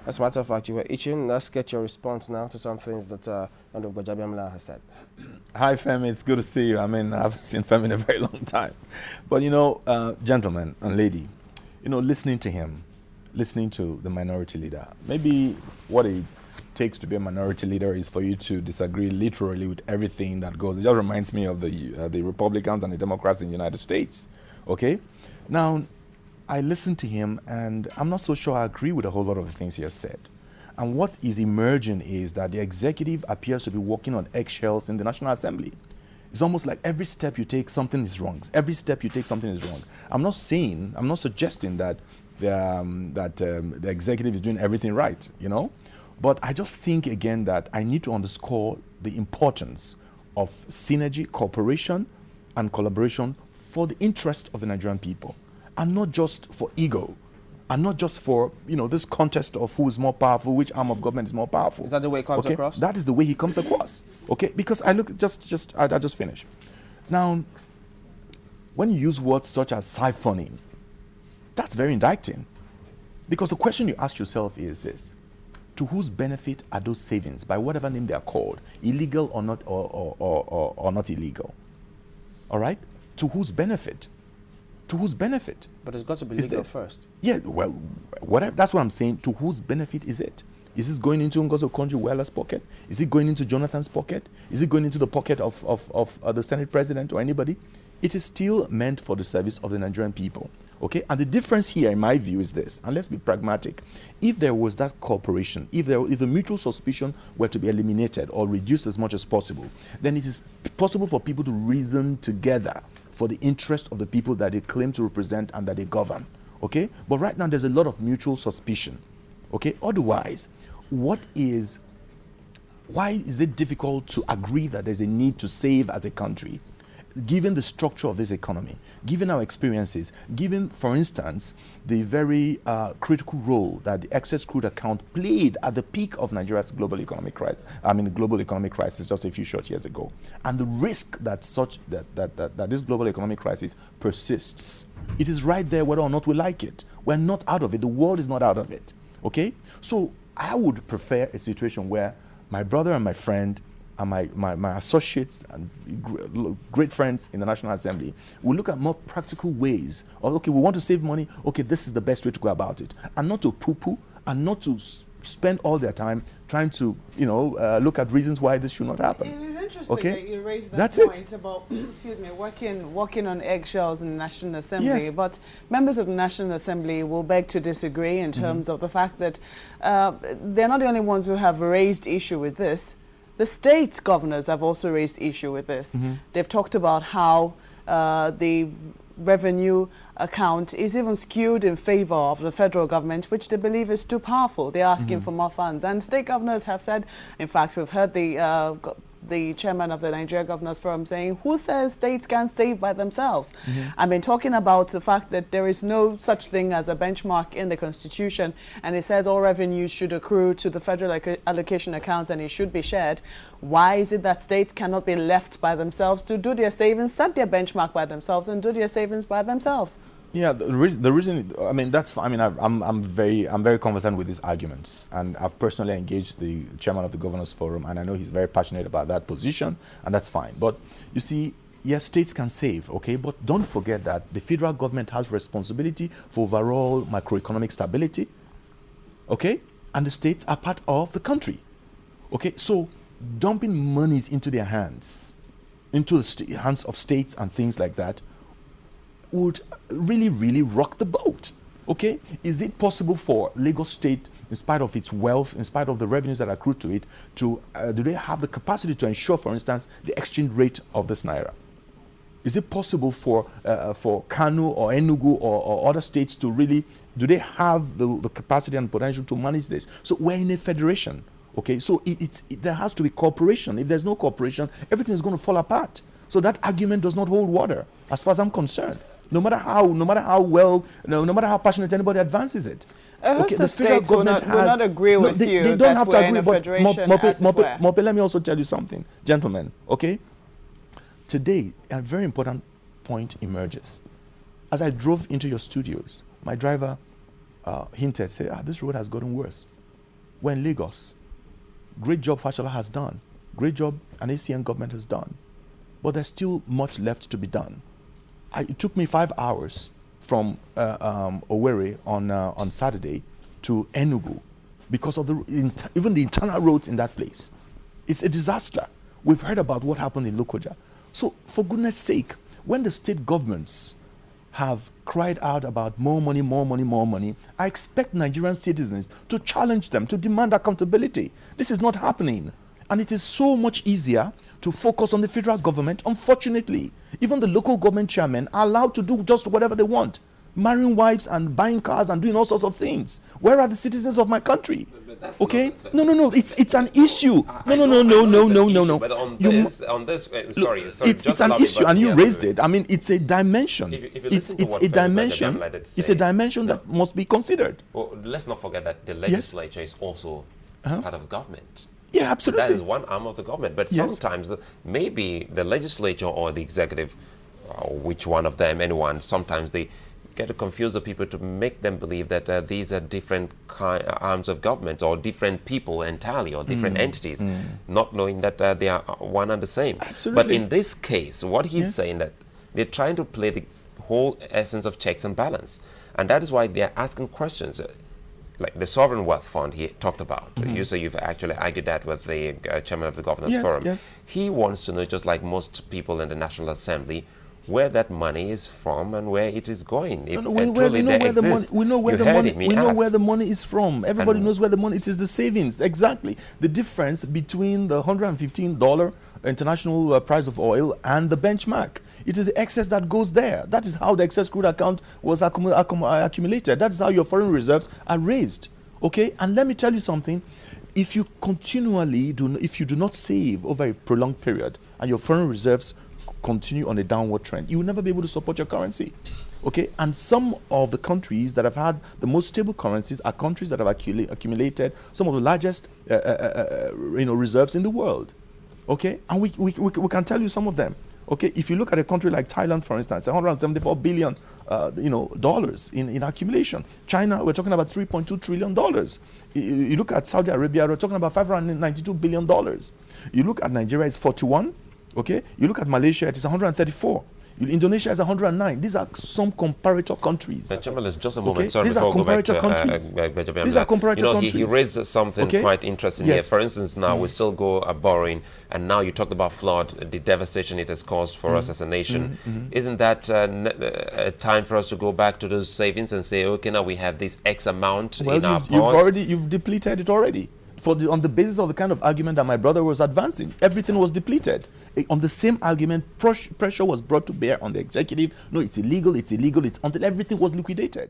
As a matter of fact, you were itching. Let's get your response now to some things that Nweke Jnr has said. Hi, Femi. It's good to see you. I mean, I haven't seen Femi in a very long time. But, gentlemen and lady, listening to him, listening to the minority leader, maybe what it takes to be a minority leader is for you to disagree literally with everything that goes. It just reminds me of the Republicans and the Democrats in the United States. Okay? Now, I listened to him, and I'm not so sure I agree with a whole lot of the things he has said. And what is emerging is that the executive appears to be walking on eggshells in the National Assembly. It's almost like every step you take, something is wrong. Every step you take, something is wrong. I'm not suggesting that the executive is doing everything right, But I just think, again, that I need to underscore the importance of synergy, cooperation, and collaboration for the interest of the Nigerian people. And not just for ego, and not just for, this contest of who is more powerful, which arm of government is more powerful. Is that the way it comes across? That is the way he comes across. Okay, because I just finished. Now, when you use words such as siphoning, that's very indicting. Because the question you ask yourself is this: to whose benefit are those savings, by whatever name they are called, illegal or not, or not illegal? All right? To whose benefit? To whose benefit? But it's got to be legal first. Yeah, well, whatever. That's what I'm saying. To whose benefit is it? Is this going into Ngozi Okonjo-Iweala's pocket? Is it going into Jonathan's pocket? Is it going into the pocket of the Senate President or anybody? It is still meant for the service of the Nigerian people. Okay? And the difference here, in my view, is this. And let's be pragmatic. If there was that cooperation, if the mutual suspicion were to be eliminated or reduced as much as possible, then it is possible for people to reason together for the interest of the people that they claim to represent and that they govern, okay? But right now, there's a lot of mutual suspicion, okay? Otherwise, why is it difficult to agree that there's a need to save as a country, given the structure of this economy, given our experiences, given, for instance, the very critical role that the excess crude account played at the peak of Nigeria's global economic crisis, just a few short years ago, and the risk that this global economic crisis persists. It is right there whether or not we like it. We're not out of it. The world is not out of it, okay? So I would prefer a situation where my brother and my friend and my associates and great friends in the National Assembly will look at more practical ways of, okay, we want to save money, okay, this is the best way to go about it. And not to poo-poo, and not to spend all their time trying to, look at reasons why this should not happen. It is interesting that you raised that point about, walking on eggshells in the National Assembly. Yes. But members of the National Assembly will beg to disagree in terms of the fact that they're not the only ones who have raised issue with this. The state governors have also raised issue with this. They've talked about how the revenue account is even skewed in favor of the federal government, which they believe is too powerful. They're asking for more funds. And state governors have said, in fact, we've heard the chairman of the Nigeria Governors Forum saying, who says states can save by themselves? I've been talking about the fact that there is no such thing as a benchmark in the Constitution, and it says all revenues should accrue to the federal allocation accounts and it should be shared. Why is it that states cannot be left by themselves to do their savings, set their benchmark by themselves, and do their savings by themselves? Yeah, the reason. I mean, I'm very conversant with these arguments, and I've personally engaged the chairman of the Governors Forum, and I know he's very passionate about that position, and that's fine. But you see, yes, states can save, okay, but don't forget that the federal government has responsibility for overall macroeconomic stability, okay, and the states are part of the country, okay. So dumping monies into their hands, into the hands of states and things like that, would really, really rock the boat. Okay? Is it possible for Lagos State, in spite of its wealth, in spite of the revenues that accrue to it, do they have the capacity to ensure, for instance, the exchange rate of this naira? Is it possible for Kano or Enugu or other states to really, do they have the capacity and potential to manage this? So we're in a federation. Okay? So there has to be cooperation. If there's no cooperation, everything is going to fall apart. So that argument does not hold water, as far as I'm concerned. No matter how passionate anybody advances it. A host of states will not agree with you. They don't have to agree. Mope, let me also tell you something, gentlemen. Okay, today a very important point emerges. As I drove into your studios, my driver hinted, said, "This road has gotten worse." We're in Lagos. Great job Fashola has done. Great job an ACN government has done. But there's still much left to be done. It took me 5 hours from Owerri on Saturday to Enugu because of even the internal roads in that place. It's a disaster. We've heard about what happened in Lokoja. So for goodness sake, when the state governments have cried out about more money, more money, more money, I expect Nigerian citizens to challenge them, to demand accountability. This is not happening. And it is so much easier to focus on the federal government. Unfortunately, even the local government chairmen are allowed to do just whatever they want, marrying wives and buying cars and doing all sorts of things. Where are the citizens of my country? Okay? No. It's an issue. No. But on this, sorry. It's an issue, and you raised it. I mean, it's a dimension. It's a dimension. It's a dimension that must be considered. Well, let's not forget that the legislature is also part of government. Yeah, absolutely. So that is one arm of the government. But sometimes maybe the legislature or the executive, which one of them, anyone, sometimes they get to confuse the people to make them believe that these are different arms of government or different people entirely or different entities, not knowing that they are one and the same. Absolutely. But in this case, what he's saying that they're trying to play the whole essence of checks and balance. And that is why they're asking questions. Like the sovereign wealth fund he talked about. You say you've actually argued that with the chairman of the Governors Forum. Yes. He wants to know, just like most people in the National Assembly, where that money is from and where it is going. We know where the money is from. Everybody knows where the money. It is the savings. Exactly. The difference between the $115 international price of oil and the benchmark. It is the excess that goes there. That is how the excess crude account was accumulated. That is how your foreign reserves are raised. Okay? And let me tell you something. If you if you do not save over a prolonged period and your foreign reserves continue on a downward trend, you will never be able to support your currency. Okay? And some of the countries that have had the most stable currencies are countries that have accumulated some of the largest reserves in the world. Okay? And we can tell you some of them. Okay, if you look at a country like Thailand, for instance, $174 billion, dollars in accumulation. China, we're talking about $3.2 trillion. You look at Saudi Arabia, we're talking about $592 billion. You look at Nigeria, it's 41. Okay, you look at Malaysia, it is 134. Indonesia is 109. These are some comparator countries. Just a moment. Okay? Sorry, these are comparator countries. These are comparator countries. He raised something quite interesting here. For instance, now we still go borrowing, and now you talked about flood, the devastation it has caused for us as a nation. Isn't that a time for us to go back to those savings and say, okay, now we have this X amount in our pause? You've depleted it already. On the basis of the kind of argument that my brother was advancing, everything was depleted. On the same argument, pressure was brought to bear on the executive. No, it's illegal, until everything was liquidated.